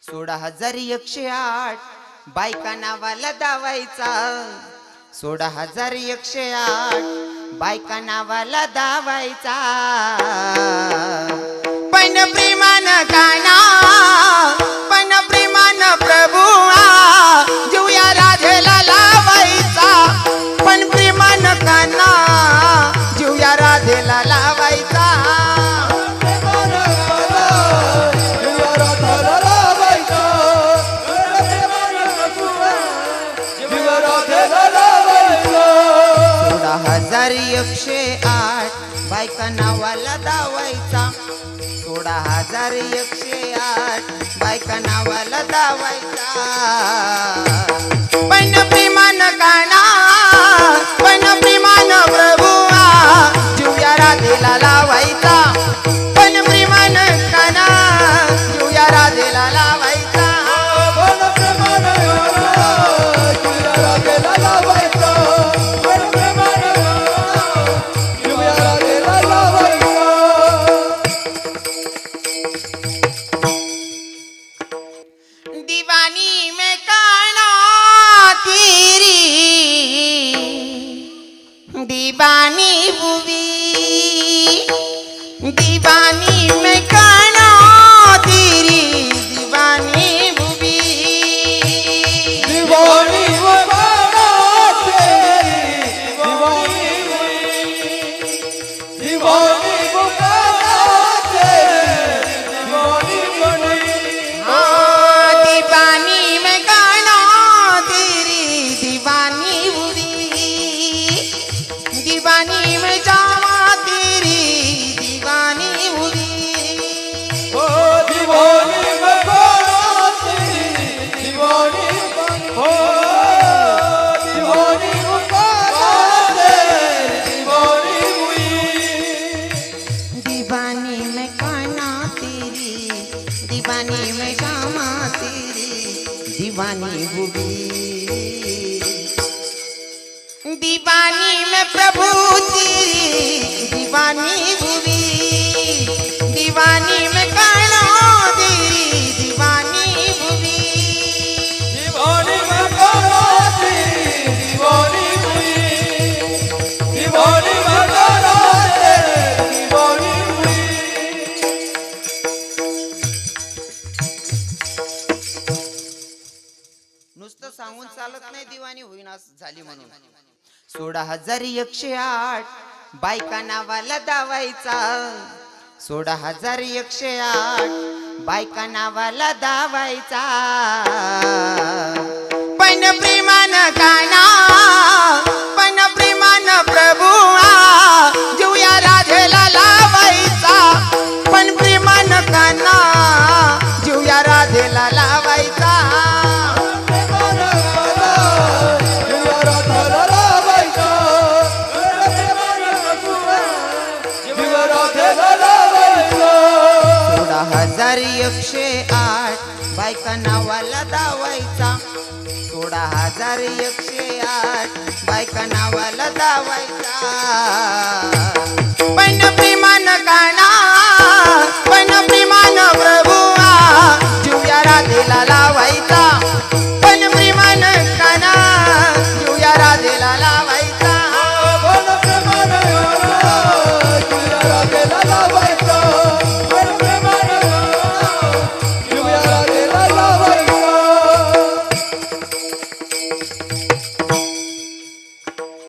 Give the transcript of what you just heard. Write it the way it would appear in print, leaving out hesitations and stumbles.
16,108 बायका नावाला दावायचा. 16,108 बायका नावाला दावायचा. पण प्रेमान काना, पण प्रेमान प्रभुआ जीवया राधेला लावायचा. पण प्रेमान काना जीवया राधेला लावायचा. हजार 108 बायका नावाला दावायचा. 16,108 बायका नावाला दावायचा. पण प्रेमान काना, पण प्रेमान प्रभुआ जीवया राधेला लावायचा. पण प्रेमान काना जीवया राधेला लावायचा. पण प्रेमान जीवया राधेला लावायचा. दीवानी में काना तेरी, दीवानी बुवी, दीवानी में काना तेरी, दीवानी बुवी, दीवानी में काना तेरी, दीवानी बुवी, दीवानी में काना तेरी, दीवानी बुवी. दीवानी में गाना तेरी, दीवानी हुई. दीवानी में जावा तेरी, दीवानी हुई. ओ दीवानी में गाना तेरी, दीवानी हो. दीवानी में गाना तेरी, दीवानी हुई. दीवानी में गाना तेरी, दीवानी में जावा तेरी, दीवानी हुई. दीवानी में प्रभु तेरी, दीवानी हुई. दीवानी में काना तेरी, दीवानी हुई. दीवानी में काना तेरी, दीवानी हुई. दीवानी में काना तेरी, दीवानी हुई. नुसतं सांगून चालत नाही दीवानी होईना झाली म्हणून. 16,108 बायका नावाला दावायचा. 16,108 बायका नावाला दावायचा. पण प्रेमान काना, पण प्रेमान प्रभुआ जीवया राधेला लावायचा. पण प्रेमान काना जीवया राधेला लावायचा. हजार 108 बायका नावाला दावायचा. 16,108 बायका नावाला दावायचा. पण प्रेमान काना, पण प्रेमान प्रभुआ जीवया राधेला लावायचा.